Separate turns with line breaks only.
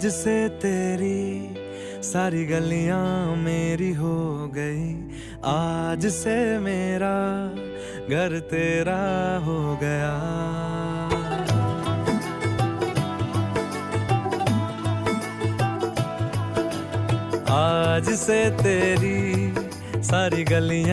आज से तेरी सारी गलियां मेरी हो गई, आज से मेरा घर तेरा हो गया। आज से तेरी सारी गलियां